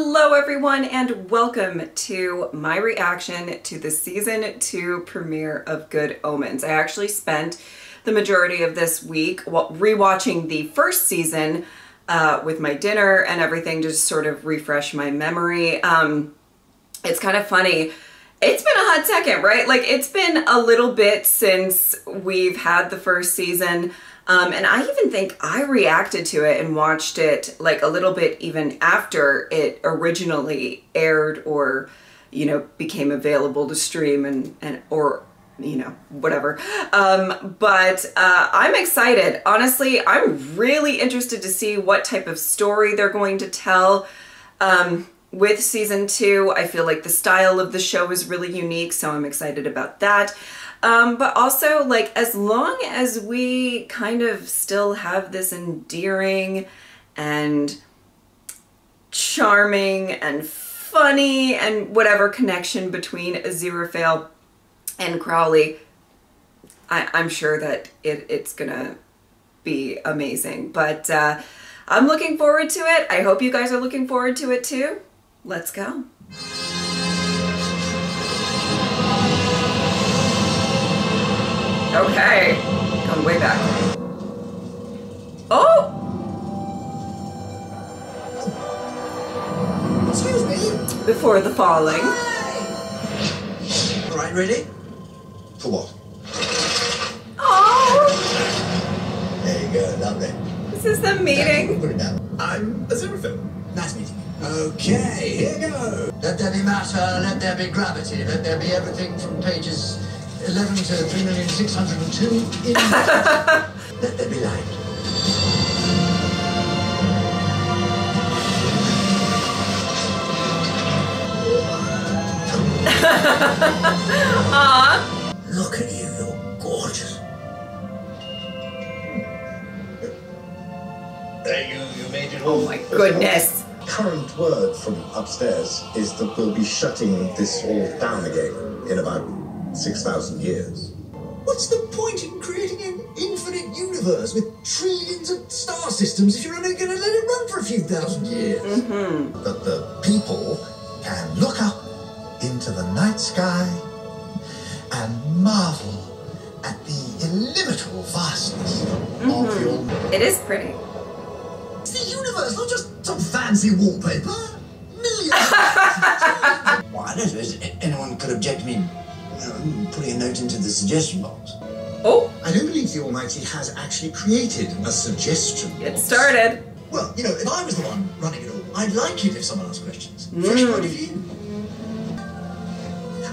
Hello everyone and welcome to my reaction to the season 2 premiere of Good Omens. I actually spent the majority of this week rewatching the first season with my dinner and everything to just sort of refresh my memory. It's kind of funny. It's been a hot second, right? Like, it's been a little bit since we've had the first season. And I even think I reacted to it and watched it like a little bit even after it originally aired or, you know, became available to stream or, you know, whatever. But I'm excited. Honestly, I'm really interested to see what type of story they're going to tell. With season 2, I feel like the style of the show is really unique, so I'm excited about that. But also, like, as long as we kind of still have this endearing and charming and funny and whatever connection between Aziraphale and Crowley, I'm sure that it's gonna be amazing. But I'm looking forward to it. I hope you guys are looking forward to it too. Let's go. Okay, going way back. Oh! Excuse me? Before the falling. All right, ready? For what? Oh! There you go, lovely. This is the meeting. Put it down. I'm Aziraphale. Nice meeting you. Okay, here go. Let there be matter, let there be gravity, let there be everything from pages 11 to 3,602 in let there be light. Aww. Look at you, you're gorgeous. You made it all. Oh my goodness. Current word from upstairs is that we'll be shutting this all down again in about 6,000 years. What's the point in creating an infinite universe with trillions of star systems if you're only going to let it run for a few thousand years? That the people can look up into the night sky and marvel at the illimitable vastness of your... It is pretty. It's the universe, not just some fancy wallpaper. Millions. Well, I don't suppose anyone could object to me putting a note into the suggestion box. Oh! I don't believe the Almighty has actually created a suggestion box. It started. Well, you know, if I was the one running it all, I'd like it if someone asked questions. Fresh point of view.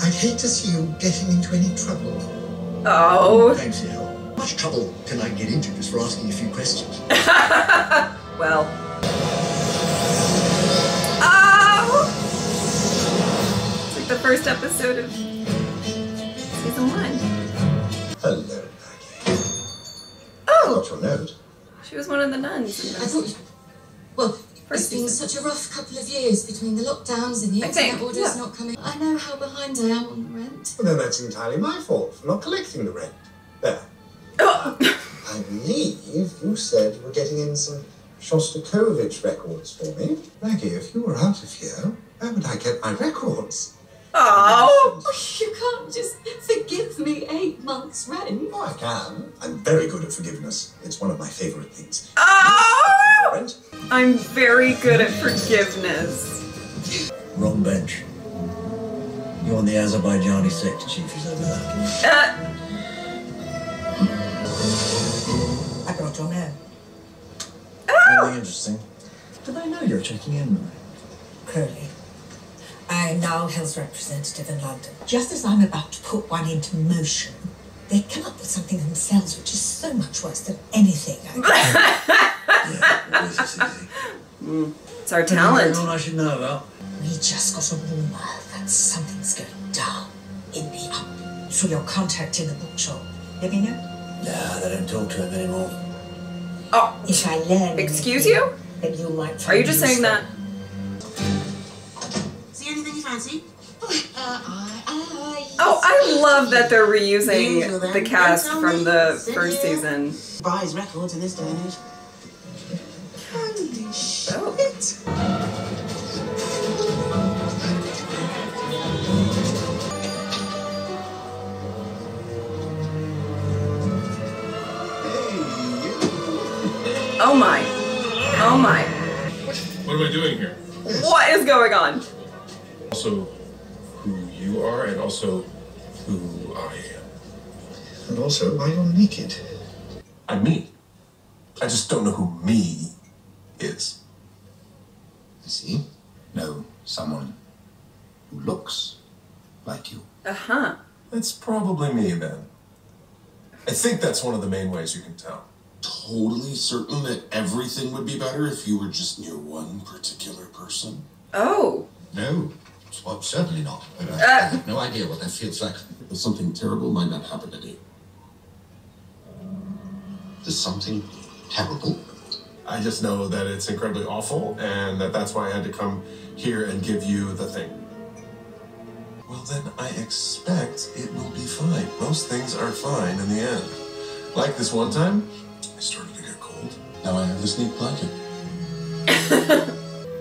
I'd hate to see you getting into any trouble. Oh. Thanks for your help. How much trouble can I get into just for asking a few questions? Well. Oh! It's like the first episode of season 1. Hello, Maggie. Oh! Got your note. She was one of the nuns in I the thought, well, first it's been season. such a rough couple of years between the lockdowns and the internet orders not coming. I know how behind I am on the rent. Well, then that's entirely my fault for not collecting the rent. There. Oh. I believe you said you were getting in some Shostakovich records for me. Maggie, if you were out of here, where would I get my records? Oh! You can't just forgive me 8 months' rent. Oh, I can. I'm very good at forgiveness. It's one of my favorite things. Oh! Rent? I'm very good at forgiveness. Wrong bench. You're on the Azerbaijani sector chief who's over there. I brought your man. Anything interesting? Do they know you're checking in? Crowley. I am now health representative in London. Just as I'm about to put one into motion, they come up with something themselves which is so much worse than anything I Yeah, always this easy. It's our talent. Anyone I should know about? We just got a rumour that something's going down in the up. For your contact in the bookshop. Let me know. Nah, they don't talk to him anymore. Oh, If I learn excuse anything, you? then you might Are find you just saying useful. that? See anything you fancy? Oh, I love that they're reusing the cast from the first season. Buys records in this day and age. Oh. What is going on? Also who you are and also who I am. And also why you're naked. I'm me. I just don't know who me is. I see. No, someone who looks like you. Uh-huh. That's probably me then. I think that's one of the main ways you can tell. Totally certain that everything would be better if you were just near one particular person? Oh. No, well, certainly not. But I have no idea what that feels like. But something terrible might not happen to me. There's something terrible. I just know that it's incredibly awful and that's why I had to come here and give you the thing. Well, then I expect it will be fine. Most things are fine in the end. Like this one time, I started to get cold. Now I have this neat blanket.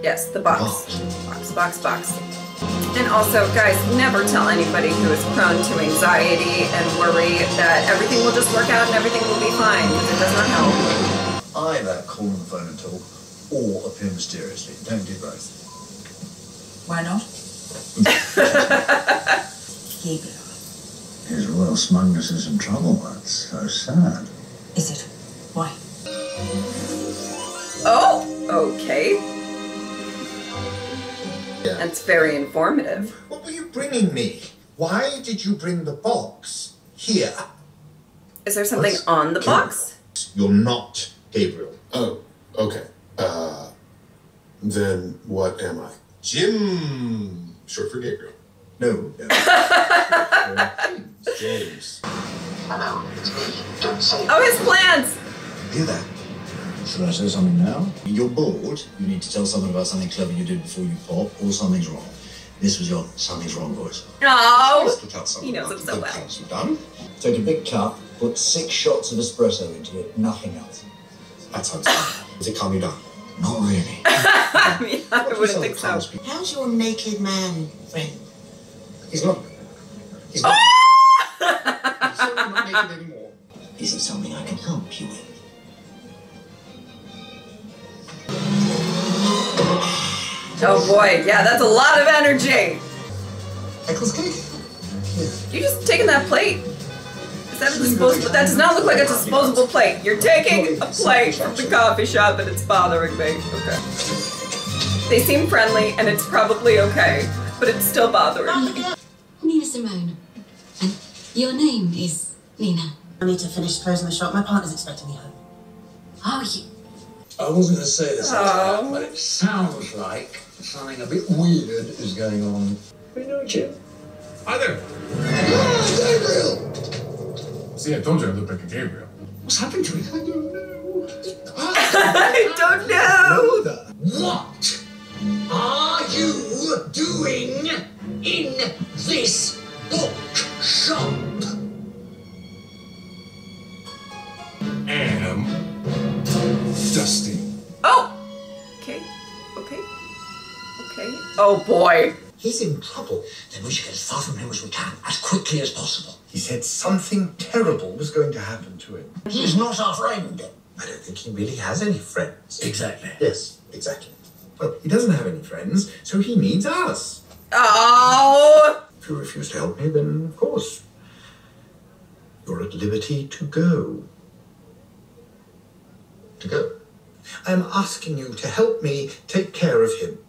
Yes, the box. Box. And also, guys, never tell anybody who is prone to anxiety and worry that everything will just work out and everything will be fine, because it does not help. Either call on the phone and talk, or appear mysteriously. Don't do both. Why not? Gabriel. His royal smugness is in trouble. That's so sad. Is it? Why? Oh, okay. Yeah. That's very informative. What were you bringing me? Why did you bring the box here? Is there something What's- on the box? You're not Gabriel. Oh, okay. Then what am I? Jim, short for Gabriel. No. James. Hello, it's me. Don't say Oh, his plans! Hear that? Should I say something now? You're bored. You need to tell someone about something clever you did before you pop, or something's wrong. This was your something's wrong voice. Oh, Just to tell someone he knows about him the so good well. things you've done. Take a big cup, put 6 shots of espresso into it, nothing else. That sounds fun. Does it calm you down? Not really. I mean, I What do you wouldn't tell think the so. townspeople? How's your naked man friend? He's not. He's not. He's certainly not naked anymore. Is it something I can help you with? Oh boy, yeah, that's a lot of energy. Eccles cake? You just taking that plate? Is that a disposable? That does not look like a disposable plate. You're taking a plate from the coffee shop and it's bothering me. Okay. They seem friendly and it's probably okay, but it's still bothering me. Nina Simone. And your name is Nina. I need to finish closing the shop. My partner's expecting me home. Oh, you... I wasn't going to say this out Oh. loud, but it sounds like something a bit weird is going on. We know Jim. Hi there. Gabriel! See, I told you I look like a Gabriel. What's happened to him? I don't know. What are you doing in this bookshop? Am Dusty. Oh. Okay. Oh boy. He's in trouble. Then we should get as far from him as we can, as quickly as possible. He said something terrible was going to happen to him. He's not our friend. I don't think he really has any friends. Exactly. Yes, exactly. Well, he doesn't have any friends, so he needs us. Oh. If you refuse to help me, then of course, you're at liberty to go. To go. I am asking you to help me take care of him.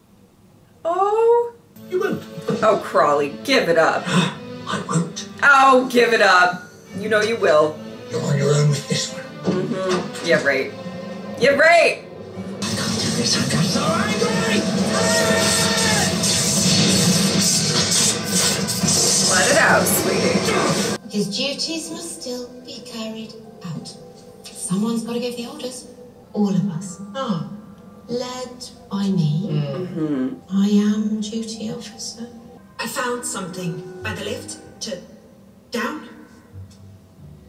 Oh. You won't. Oh, Crawley, give it up. I won't. Oh, give it up. You know you will. You're on your own with this one. Mm-hmm. Yeah, right. Yeah, right. I can't do this. I'm just so angry. Let it out, sweetie. His duties must still be carried out. Someone's got to give the orders. All of us. Oh. Led by me. Mm-hmm. I am duty officer. I found something by the lift down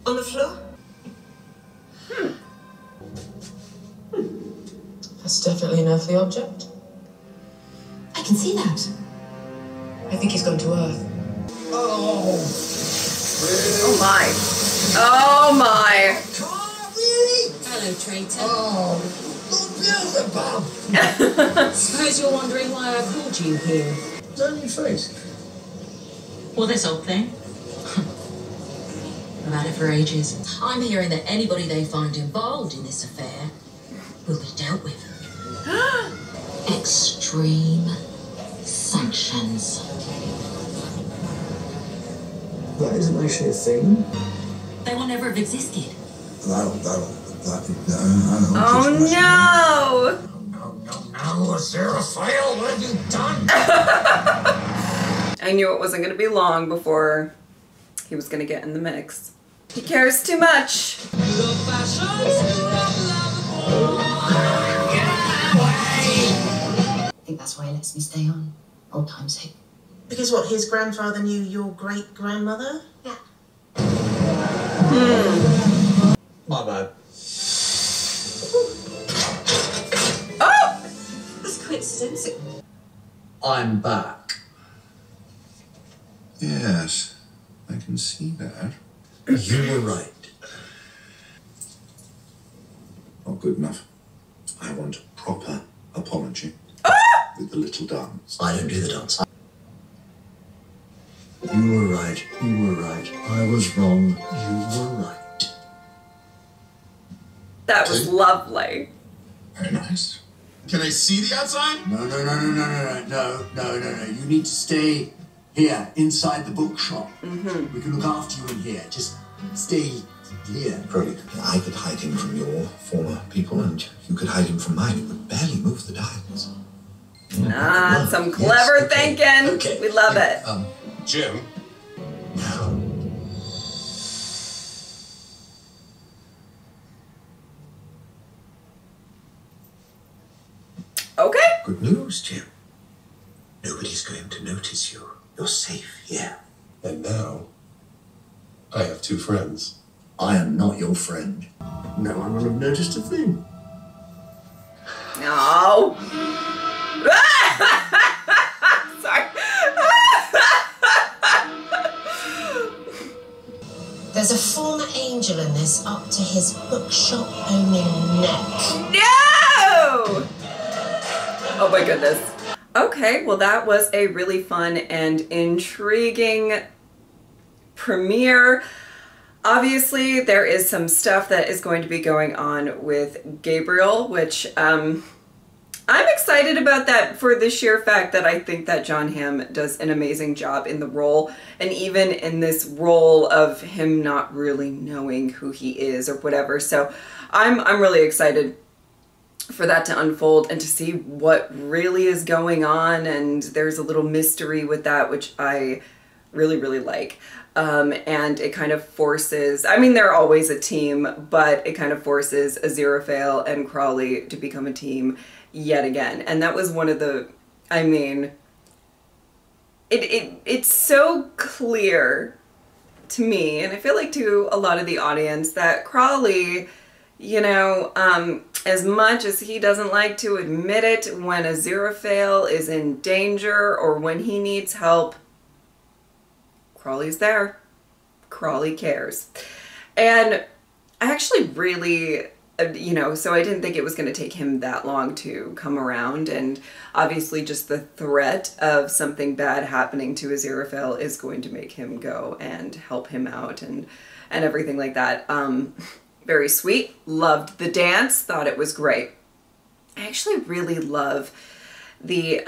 on the floor. That's definitely an earthly object. I can see that. I think he's gone to Earth. Oh. Oh my. Oh my. Really? Hello, traitor. Oh. Lord Beelzebub! Suppose you're wondering why I called you here. It's only your face. Well, this old thing. I've had it for ages. I'm hearing that anybody they find involved in this affair will be dealt with. Extreme sanctions. That isn't actually a thing. They will never have existed. Oh no! No, Aziraphale, what have you done? I knew it wasn't going to be long before he was going to get in the mix. He cares too much. I think that's why he lets me stay on. Old time's sake. Because what, his grandfather knew your great-grandmother? Yeah. My bad. Oh! It's a coincidence. I'm back. Yes, I can see that. You were right. Not good enough. I want a proper apology. With the little dance. I don't do the dance. You were right. You were right. I was wrong. You were right. That was lovely. Very nice. Can I see the outside? No. You need to stay here, inside the bookshop. We can look after you in here. Just stay here. Crowley, I could hide him from your former people, and you could hide him from mine. It would barely move the dials. Ah, some clever thinking. Okay. We love it. Jim, Now, Okay. good news, Jim. Nobody's going to notice you. You're safe here. and now I have two friends. I am not your friend. No one will have noticed a thing. No. Sorry. There's a former angel in this up to his bookshop owning neck. No! Oh my goodness. Okay, well that was a really fun and intriguing premiere. Obviously, there is some stuff that is going to be going on with Gabriel, which I'm excited about that for the sheer fact that I think that John Hamm does an amazing job in the role, and even in this role of him not really knowing who he is or whatever. So I'm really excited for that to unfold and to see what really is going on, and there's a little mystery with that, which I really like. And it kind of forces, I mean, they're always a team, but it kind of forces Aziraphale and Crawley to become a team yet again. And that was one of the, I mean, it's so clear to me, and I feel like to a lot of the audience, that Crawley, you know, as much as he doesn't like to admit it, when Aziraphale is in danger or when he needs help, Crawley's there. Crawley cares. And I actually really, you know, so I didn't think it was going to take him that long to come around. And obviously just the threat of something bad happening to Aziraphale is going to make him go and help him out and everything like that. Very sweet. Loved the dance. Thought it was great. I actually really love the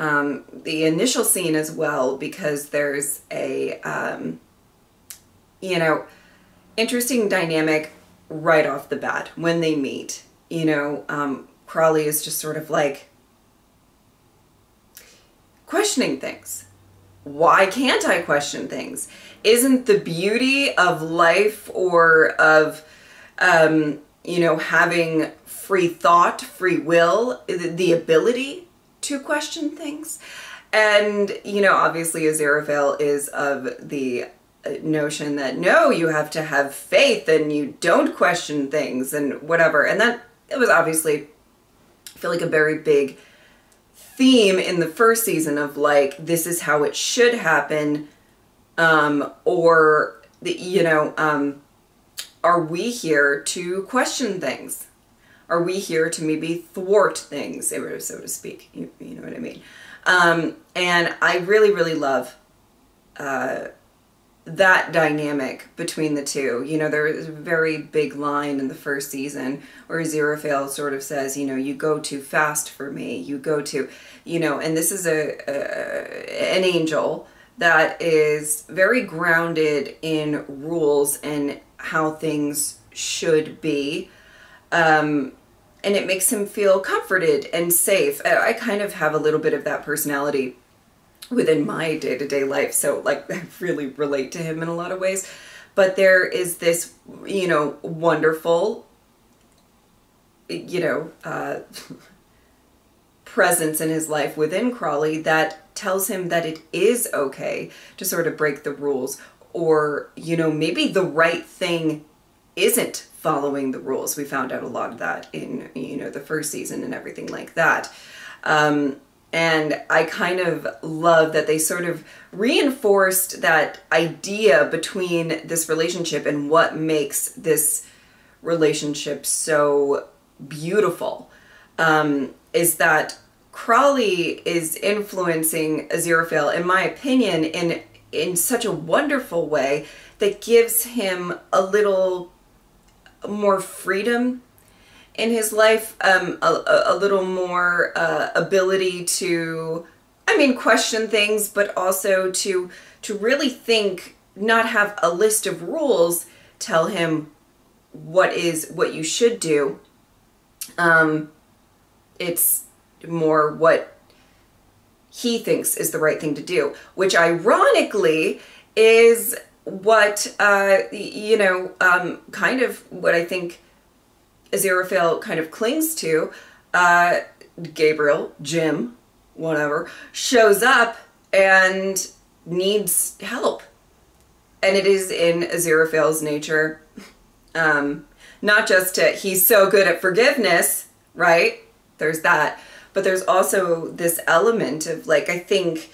initial scene as well, because there's a you know, interesting dynamic right off the bat when they meet. You know, Crawley is just sort of like questioning things. Why can't I question things? Isn't the beauty of life or of you know, having free thought, free will, the ability to question things? And, you know, obviously Aziraphale is of the notion that no, you have to have faith and you don't question things and whatever. And that, it was obviously, I feel like, a very big theme in the first season of like, this is how it should happen, or, you know, are we here to question things? are we here to maybe thwart things, so to speak? You know what I mean? And I really, really love that dynamic between the two. You know, there is a very big line in the first season where Aziraphale sort of says, you know, you go too fast for me, you go too, you know, and this is an angel that is very grounded in rules and how things should be. And it makes him feel comforted and safe. I kind of have a little bit of that personality within my day-to-day life, so like I really relate to him in a lot of ways. But there is this, you know, wonderful, you know, presence in his life within Crawley that tells him that it is okay to sort of break the rules, or, you know, maybe the right thing isn't following the rules. We found out a lot of that in, you know, the first season and everything like that. And I kind of love that they sort of reinforced that idea between this relationship and what makes this relationship so beautiful, is that Crawley is influencing Aziraphale, in my opinion, in such a wonderful way that gives him a little more freedom in his life, a little more ability to, I mean, question things, but also to really think, not have a list of rules tell him what you should do. It's more what he thinks is the right thing to do, which ironically is what, you know, kind of what I think Aziraphale kind of clings to. Gabriel, Jim, whatever, shows up and needs help. And it is in Aziraphale's nature, not just to, he's so good at forgiveness, right? There's that. But there's also this element of, like, I think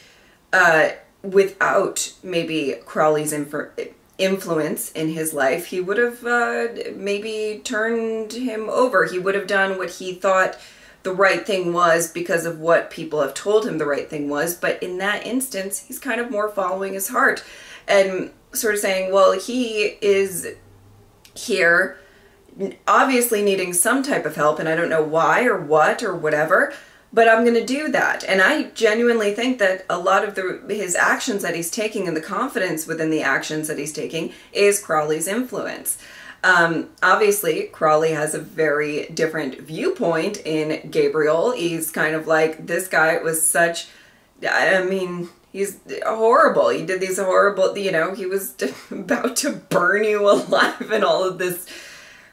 without maybe Crawley's influence in his life, he would have maybe turned him over. He would have done what he thought the right thing was because of what people have told him the right thing was. But in that instance, he's kind of more following his heart and sort of saying, well, he is here obviously needing some type of help, and I don't know why or what or whatever, but I'm going to do that. And I genuinely think that a lot of his actions that he's taking and the confidence within the actions that he's taking is Crawley's influence. Obviously, Crawley has a very different viewpoint in Gabriel. He's kind of like, this guy was such, I mean, he's horrible. He did these horrible, you know, he was about to burn you alive and all of this.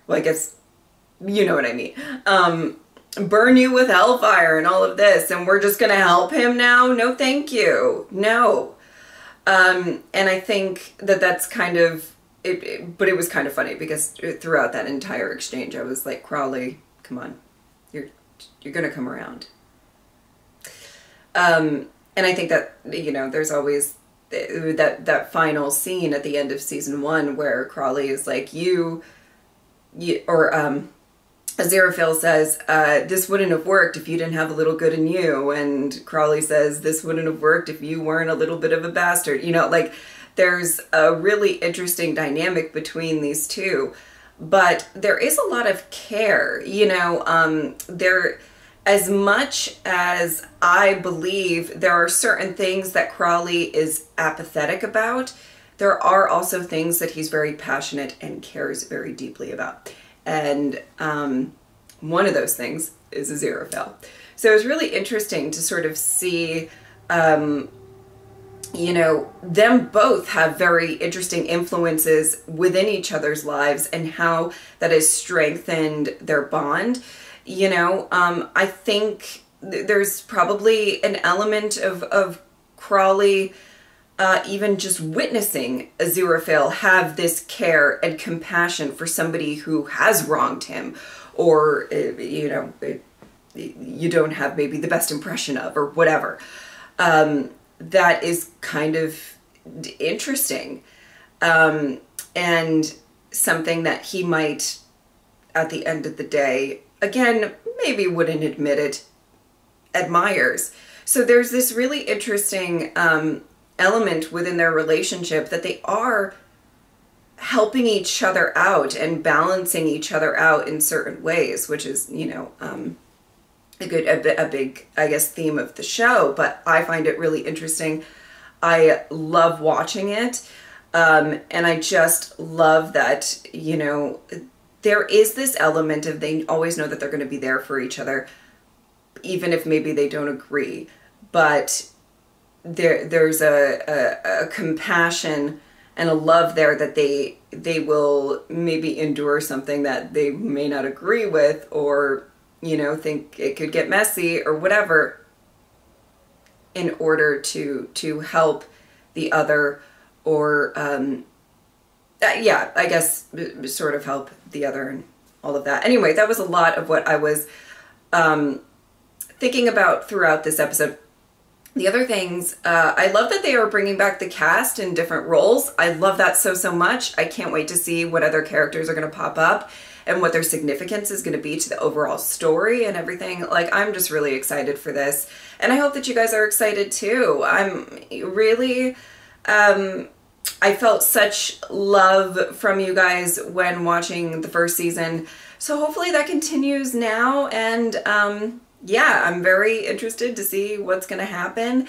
Well, I guess, you know what I mean. Burn you with hellfire and all of this, and we're just going to help him now? No, thank you. No. And I think that that's kind of, but it was kind of funny because throughout that entire exchange, I was like, Crawley, come on, you're going to come around. And I think that, you know, there's always that final scene at the end of season 1 where Crawley is like, Aziraphale says, this wouldn't have worked if you didn't have a little good in you. And Crawley says, this wouldn't have worked if you weren't a little bit of a bastard. You know, like, there's a really interesting dynamic between these two. But there is a lot of care, you know, as much as I believe there are certain things that Crawley is apathetic about, there are also things that he's very passionate and cares very deeply about. And one of those things is Aziraphale. So it's really interesting to sort of see, you know, them both have very interesting influences within each other's lives and how that has strengthened their bond. You know, I think there's probably an element of Crawley even just witnessing Aziraphale have this care and compassion for somebody who has wronged him, or, you know, you don't have maybe the best impression of, or whatever. That is kind of interesting. And something that he might, at the end of the day, again, maybe wouldn't admit it, admires. So there's this really interesting element within their relationship that they are helping each other out and balancing each other out in certain ways, which is, you know, a big, I guess, theme of the show. But I find it really interesting. I love watching it. And I just love that, you know, there is this element of they always know that they're going to be there for each other, even if maybe they don't agree. But there's a compassion and a love there that they will maybe endure something that they may not agree with, or, you know, think it could get messy or whatever, in order to help the other, or yeah, I guess sort of help the other and all of that. Anyway, that was a lot of what I was thinking about throughout this episode. The other things, I love that they are bringing back the cast in different roles. I love that so much. I can't wait to see what other characters are going to pop up and what their significance is going to be to the overall story and everything. Like, I'm just really excited for this. And I hope that you guys are excited too. I'm really, I felt such love from you guys when watching the first season. So hopefully that continues now. And, yeah, I'm very interested to see what's going to happen.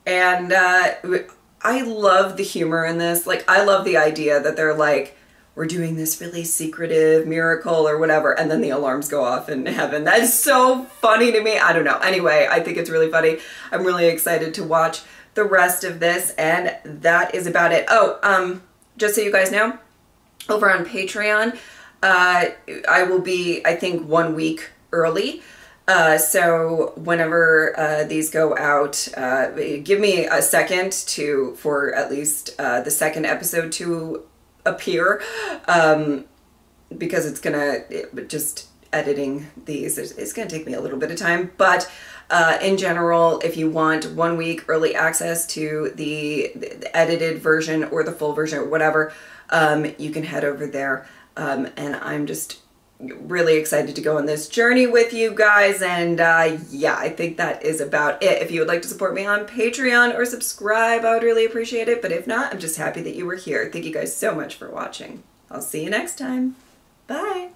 And I love the humor in this. Like, I love the idea that they're like, we're doing this really secretive miracle or whatever, and then the alarms go off in heaven. That is so funny to me. I don't know. Anyway, I think it's really funny. I'm really excited to watch the rest of this, and that is about it. Oh, just so you guys know, over on Patreon, I will be, I think, 1 week early. So whenever these go out, give me a second for at least the second episode to appear, because it's gonna, just editing these is gonna take me a little bit of time. But in general, if you want 1 week early access to the edited version or the full version or whatever, you can head over there. And I'm just really excited to go on this journey with you guys. And yeah, I think that is about it. If you would like to support me on Patreon or subscribe, I would really appreciate it. But if not, I'm just happy that you were here. Thank you guys so much for watching. I'll see you next time. Bye.